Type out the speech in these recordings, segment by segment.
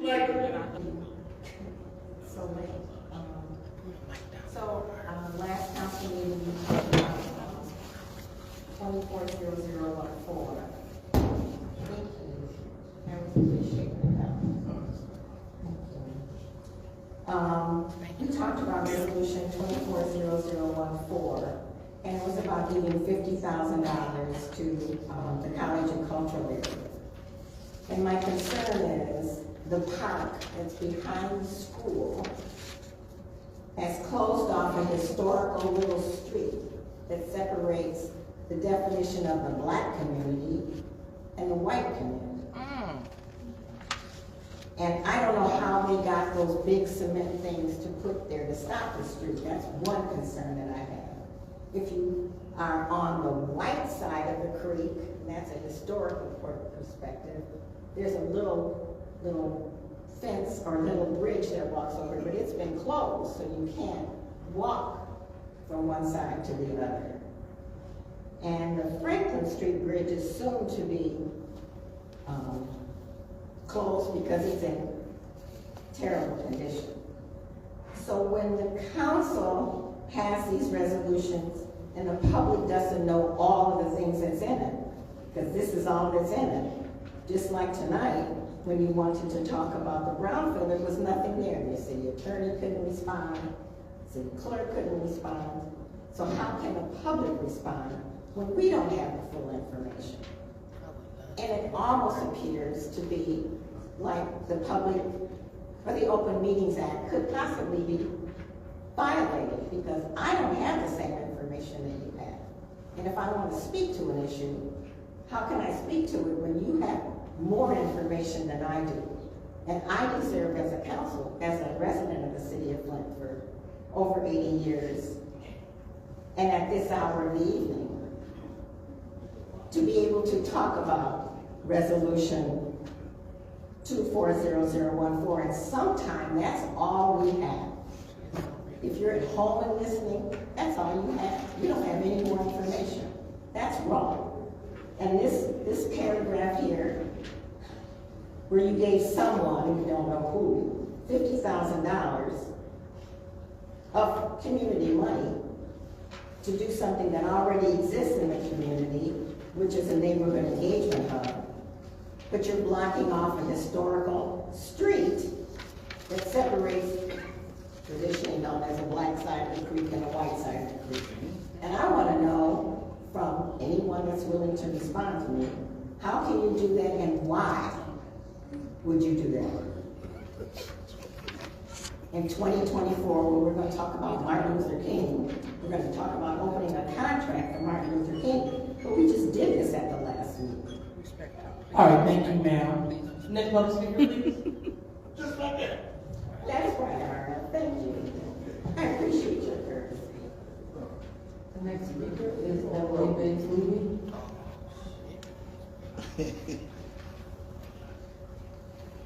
So late. Last council meeting, we talked about 240014. Thank you. I was appreciating that. We talked about resolution 240014, and it was about giving $50,000 to the College of Cultural Area. And my concern is the park that's behind the school has closed off a historical little street that separates the definition of the black community and the white community. And I don't know how they got those big cement things to put there to stop the street. That's one concern that I have. If you are on the white side of the creek, and that's a historical perspective, there's a little fence or little bridge that walks over, but it's been closed, so you can't walk from one side to the other. And the Franklin Street Bridge is soon to be closed because it's in terrible condition. So when the council has these resolutions and the public doesn't know all of the things that's in it, because this is all that's in it, just like tonight, when you wanted to talk about the brownfield, there was nothing there. The city attorney couldn't respond, city clerk couldn't respond. So how can the public respond when we don't have the full information? And it almost appears to be like the public, or the Open Meetings Act could possibly be violated because I don't have the same information that you have. And if I want to speak to an issue, how can I speak to it when you have more information than I do? And I deserve as a council, as a resident of the city of Flint for over 80 years, and at this hour of the evening, to be able to talk about resolution 240014, and sometime that's all we have. If you're at home and listening, that's all you have. You don't have any more information. That's wrong. And this paragraph here, where you gave someone, you don't know who, $50,000 of community money to do something that already exists in the community, which is a neighborhood engagement hub, but you're blocking off a historical street that separates, traditionally known as a black side of the creek and a white side of the creek. And I want to know from anyone that's willing to respond to me, how can you do that and why would you do that? In 2024, when we're going to talk about Martin Luther King, we're going to talk about opening a contract for Martin Luther King, but we just did this at the last meeting. All right, thank you, ma'am. Next public speaker, please. Just like that. That's right, Arnold. Thank you. I appreciate your courtesy. The next speaker is Emily Banks-Levy.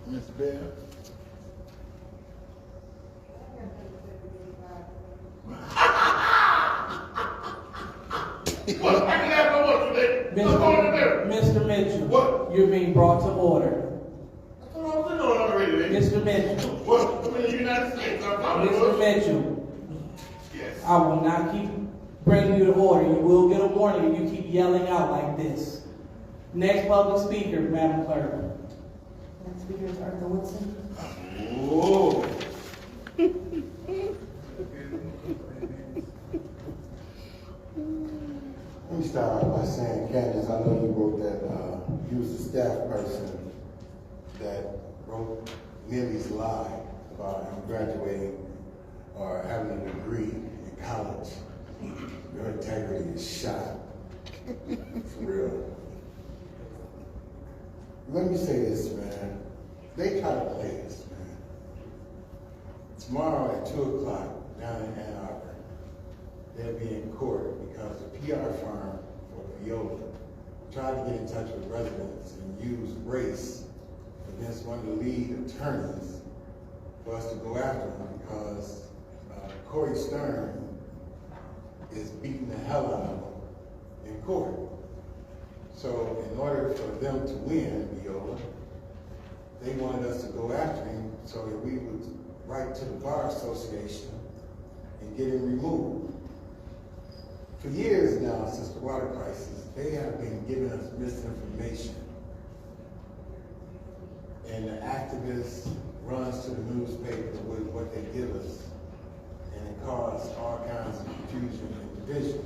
Ms. Bear. What? I can have no what today. What's going on there? Mr. Mitchell. What? You're being brought to order. Come on, sit on already, then. Mr. Mitchell. What? I'm in the United States. I'm talking Mr. to Mitchell. Yes. I will not keep bringing you to order. You will get a warning if you keep yelling out like this. Next public speaker, Madam Clerk. Next speaker is Arthur Woodson. Oh. Let me start out by saying, Candace, I know you wrote that, you was the staff person that wrote Millie's lie about him graduating or having a degree in college. Your integrity is shot. For real. Let me say this, man. They try to play us, man. Tomorrow at 2 o'clock down in Ann Arbor, they'll be in court because the PR firm for Viola tried to get in touch with residents and use race against one of the lead attorneys for us to go after him because Corey Stern is beating the hell out of him in court. So in order for them to win Viola, they wanted us to go after him So that we would write to the Bar Association and get him removed. For years now, since the water crisis, they have been giving us misinformation. And the activist runs to the newspaper with what they give us, and it causes all kinds of confusion and division.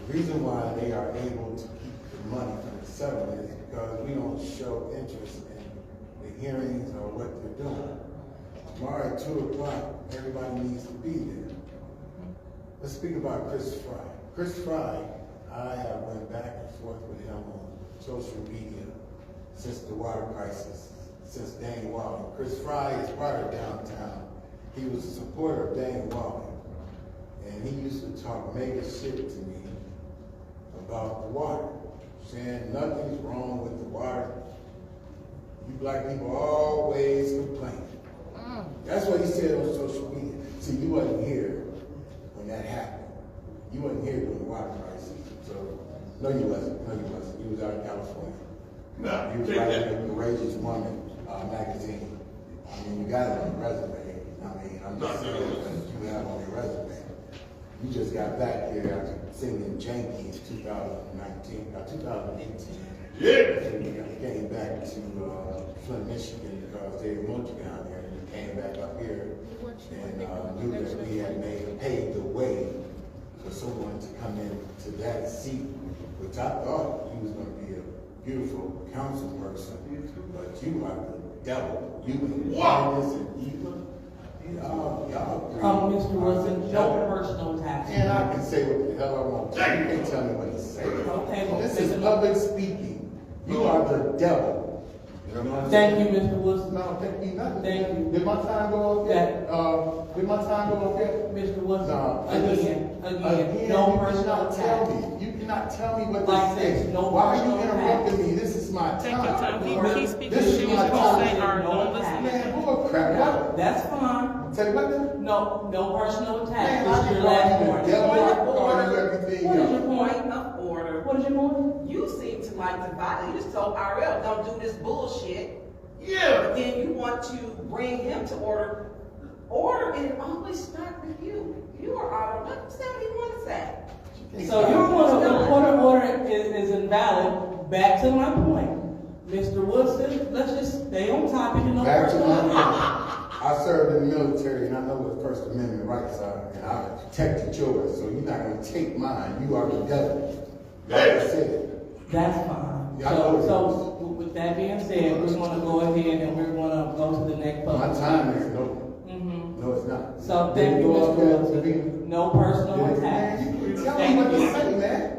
The reason why they are able to keep the money from the settlement is because we don't show interest in the hearings or what they're doing. Tomorrow at 2 o'clock, everybody needs to be there. Let's speak about Chris Fry. Chris Fry, I have went back and forth with him on social media since the water crisis, since Dane Walling. Chris Fry is part of downtown. He was a supporter of Dane Walling. And he used to talk mega shit to me about the water, saying nothing's wrong with the water. You black people always complain. That's what he said on social media. See, you wasn't here when that happened. You wasn't here during the water crisis. So, no you wasn't. You was out in California. No, You was writing a Courageous Woman magazine. I mean, you got it on your resume. I mean, I'm just saying what you have on your resume. You just got back here after singing Janky in 2018. Yeah. You came back to Flint, Michigan because they moved you down there. And you came back up here and knew that we had paved the way for someone to come into that seat, which I thought you was going to be a beautiful council person, but you are the devil. You and violence and evil. Y'all Mr. Wilson, no personal attacks. and I can say what the hell I want to. You can't tell me what to say. Okay, well, This is public speaking. You are the devil. You know what I'm Thank saying? you, Mr. Wilson. No, thank you nothing. Thank you. Did my time go up yet? Did my time go up yet? Mr. Wilson, No. again, no you personal cannot tell attack. me. You cannot tell me what Like to say. this, no Why are you personal interrupting me? This is my Take your time. time. He speaks This and is she my was gonna say, time. or No don't attack. listen. Man, bull crap. What? That's fine. Tell you what now? No personal attack. Man, This I is your can last call you the warning. devil. I can Point call of you order. everything What is your else. point? Point of order. What is your point? You seem to like to violate. You just told RL, don't do this bullshit. Yeah. But then you want to bring him to order. Order, and it always start with you. You are out of what? Say what he want to say. So your point of order is invalid. Back to my point. Mr. Wilson, let's just stay on topic and no Back to my personal point. attack. I served in the military and I know what First Amendment rights are, and I protected yours, so you're not gonna take mine. You are the devil. Like I said. That's fine. Yeah, I know it So with that being said, we're gonna go ahead and we're gonna go to the next My public. time is no. Mm-hmm. No, it's not. So thank you, Mr. Wilson. No personal attacks. You tell me what to say, man.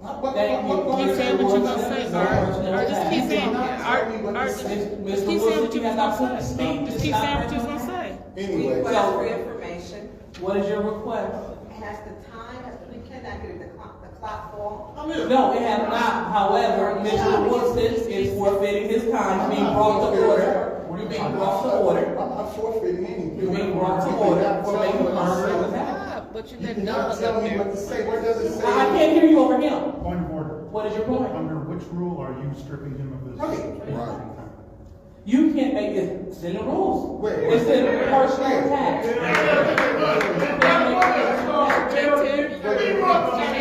Thank you. Keep saying what you're gonna say, No or personal just attacks. keep saying, Mr. just keep saying Wilson, what you you have was not gonna say. Just keep saying what you was gonna say. Anyway, Request for information. What is your request? Has the time, we cannot get the clock fall. No, it has not. However, Mr. Wilson is forfeiting his time, being brought to order. You're being brought to order. I'm not forfeiting anything. You're being brought to order for making personal attacks. But you You let cannot Doug tell up me there. what to say. What does it say? I can't hear you over him. Point of order. What is your point? Under which rule are you stripping him of his? Right. You can't make it. It's in the rules. Where? It's in personal attacks.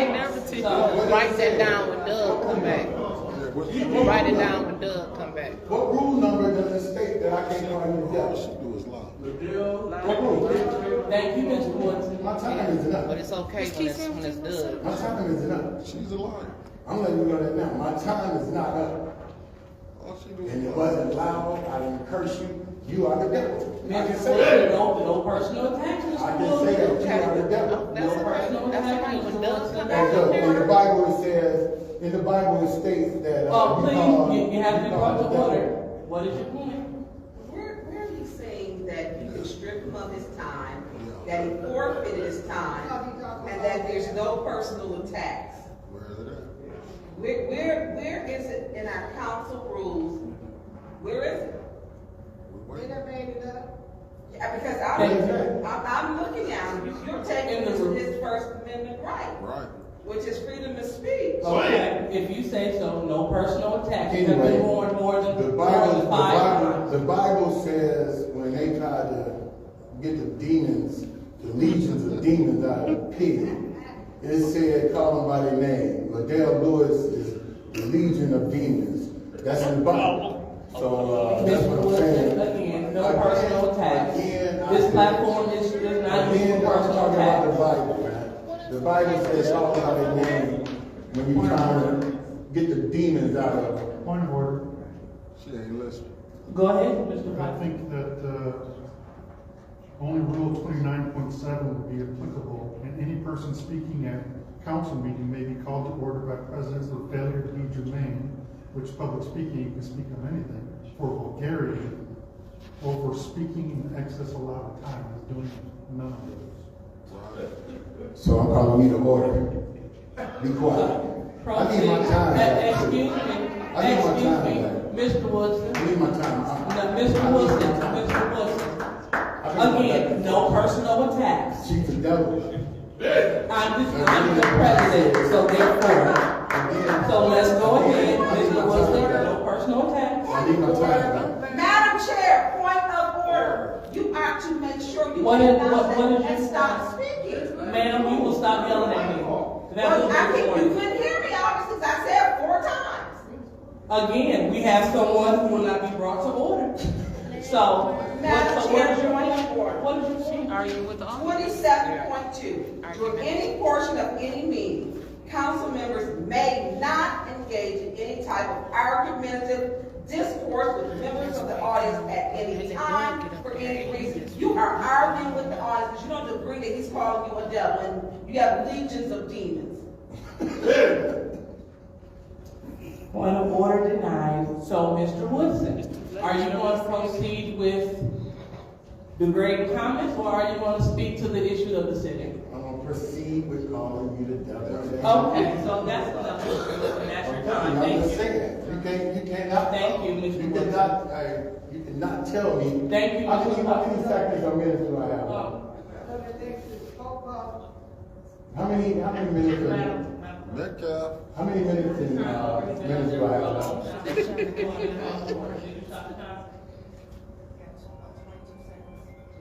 Write that down when Doug come back. Write it down when Doug come back. What rule number does it state that I can't call you the devil? What rule? Thank you, Mr. Wilson. My time is enough. But it's okay when it's Doug. My time is enough. She's a liar. I'm letting you know that now. My time is not up. All she do is And it wasn't loud. I didn't curse you. You are the devil. I can Mr. say Wilson, that. no personal attacks, I Mr. can say Wilson. that you are the devil. That's okay. That's okay when Doug come And back. look, in the Bible it says, in the Bible it states that. Oh, you call- please, you have to be you brought call to the devil. order. What is your point? Where are you saying that you can strip him of his time, that he forfeited his time, and that there's no personal attacks? where is it at? Where is it in our council rules? Where is it? We wait. Yeah, because I'm looking at him, you're taking In the his, room. his First Amendment right. Right. which is freedom of speech. Okay, if you say so, no personal attacks. You have Anyway, been warned more than the 5 times. Bible says when they try to get the demons, the legions of demons out of the pig, it said call them by their name. Liddell Lewis is the legion of demons. That's in the Bible. So that's Mr. what I'm Woodson, saying. again, no personal attacks. Again, This platform is not used Again, for I'm personal talking about the attacks. Bible, man. The Bible says call them by their name when you're trying to get the demons out of them. Point of order. She ain't listening. Go ahead, Mr. I Vice. think that only Rule 29.7 would be applicable, and any person speaking at council meeting may be called to order by presidents for failure to be germane, which public speaking, you can speak on anything, for vulgarity, or for speaking in excess allowed time, is doing none of those. So I'm calling you to order. Be quiet. I need my time back. Excuse me, I need my time excuse me, back. Mr. Woodson. I need my time. No, Mr. Woodson. Again, no personal attacks. She's the devil. I'm the president, so therefore, so let's go ahead, Mr. Woodson, no personal attacks. I need my time back. Madam Chair, point of order. You are to make sure you What get is- what announced is and your- stop speaking. Ma'am, you will stop yelling at me. That Well, was I your think you point. couldn't hear me, obviously, 'cause I said 4 times. Again, we have someone who will not be brought to order. So, Madam what Chair, is your point point? of order. What is your point? Are you with the officer? 27.2, during any portion of any meeting, council members may not engage in any type of argumentative discourse with members of the audience at any time for any reason. You are arguing with the audience because you don't agree that he's calling you a devil and you have legions of demons. Point of order denied. So, Mr. Woodson, are you going to proceed with the great comments, or are you going to speak to the issue of the city? I'm going to proceed with calling you the devil. Okay, so that's enough. And that's your time. I'm Thank just you. saying. You cannot. Thank you, Mr. You Woodson. cannot tell me. Thank you, How Mr. many Woodson. seconds or minutes do I have? How many minutes? Metcalf. How many minutes in minutes do I have left?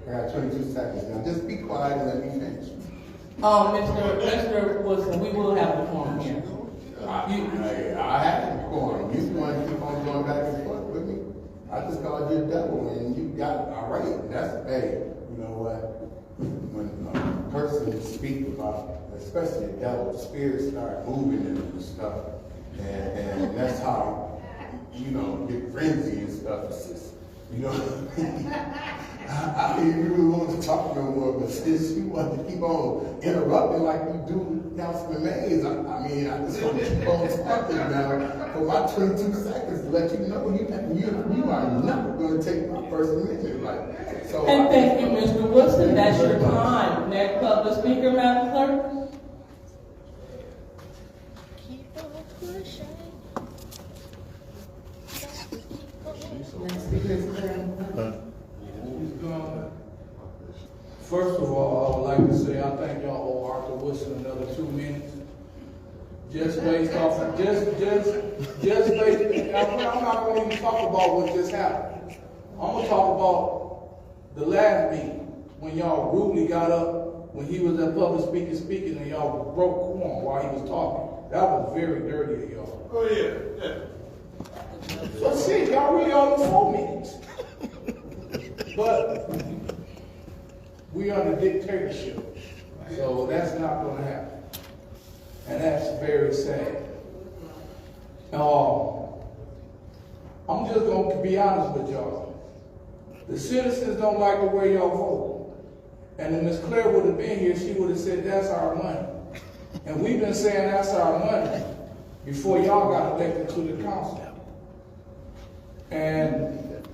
I got 22 seconds. Now just be quiet and let me finish. Mr. Woodson, we will have the forum here. I have the quorum. You want to keep on going back and forth with me? I just called you a devil and you got all right. That's hey, you know what? When a person speaks about, especially the devil, spirits start moving and stuff, and that's how get frenzy and stuff. It's just, I didn't really want to talk no more, but since you want to keep on interrupting like you do Councilman Mays, I just want to keep on talking now for my 22 seconds to let you know you are not going to take my First Amendment right. So And thank you, Mr. Woodson. That's your time. Next public speaker, Madam Clerk. Keep on pushing. First of all, I would like to say I thank y'all owe Arthur Woodson another 2 minutes. Just based off of, just based, I'm not gonna even talk about what just happened. I'm gonna talk about the last meeting, when y'all rudely got up, when he was at public speaking, and y'all broke quorum while he was talking. That was very dirty of y'all. Oh, yeah. So shit, y'all really on the 4 minutes. But we under dictatorship, so that's not gonna happen. And that's very sad. I'm just gonna be honest with y'all. The citizens don't like the way y'all vote. And if Ms. Claire would have been here, she would have said that's our money. And we've been saying that's our money before y'all got elected to the council. And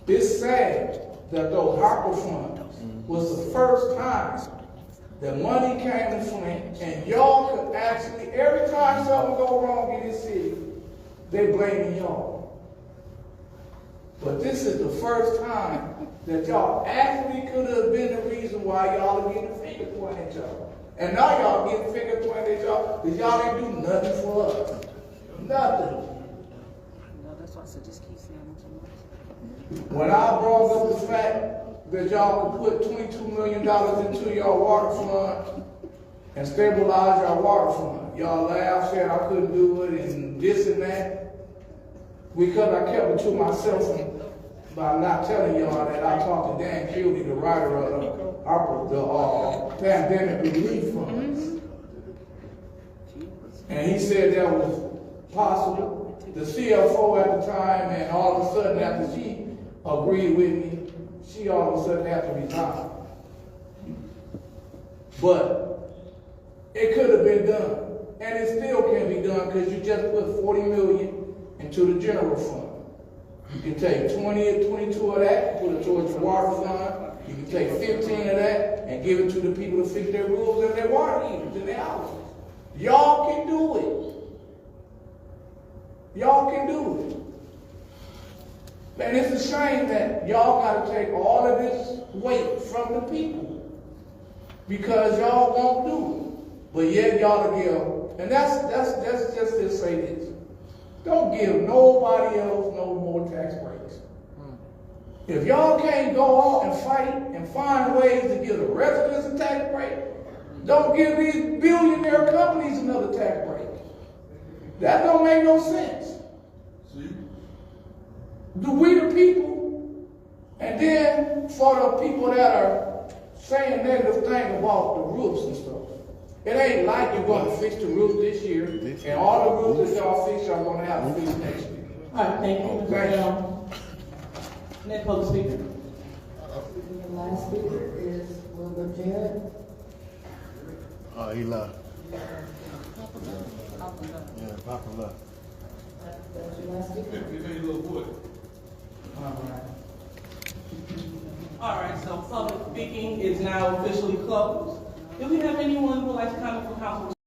it's sad that those Harper funds was the first time that money came to Flint, and y'all could actually, every time something go wrong in this city, they blaming y'all. But this is the first time that y'all actually could have been the reason why y'all are getting the finger pointed at y'all. And now y'all getting finger pointed at y'all, because y'all ain't do nothing for us. Nothing. No, that's why I said just keep saying what you want. When I brought up the fact that y'all could put $22 million into your water fund and stabilize your water fund, y'all laughed, said I couldn't do it, and this and that. Because I kept it to myself by not telling y'all that I talked to Dan Cutie, the writer of the pandemic relief funds. And he said that was possible. The CFO at the time, and all of a sudden after she agreed with me, she all of a sudden had to resign. But it could have been done. And it still can be done because you just put $40 million into the general fund. You can take 20 or 22 of that, put it towards your water fund. You can take 15 of that and give it to the people to fix their roofs and their water heaters in their houses. Y'all can do it. Y'all can do it. And it's a shame that y'all got to take all of this weight from the people because y'all won't do it. But yet y'all to give, and that's just to say this. Don't give nobody else no more tax breaks. If y'all can't go out and fight and find ways to give the residents a tax break, don't give these billionaire companies another tax break. That don't make no sense. Do we the people, and then for the people that are saying negative things about the roofs and stuff, it ain't like you're going to fix the roof this year, and all the roofs that y'all fix, y'all going to have to fix next year. All right, thank you, Mr. Brown. Next public speaker. The last speaker is Wilbur Jarrett. Oh, he left. Yeah, Papa left. That's your last speaker. All right, so public speaking is now officially closed. Do we have anyone who would like to comment from council?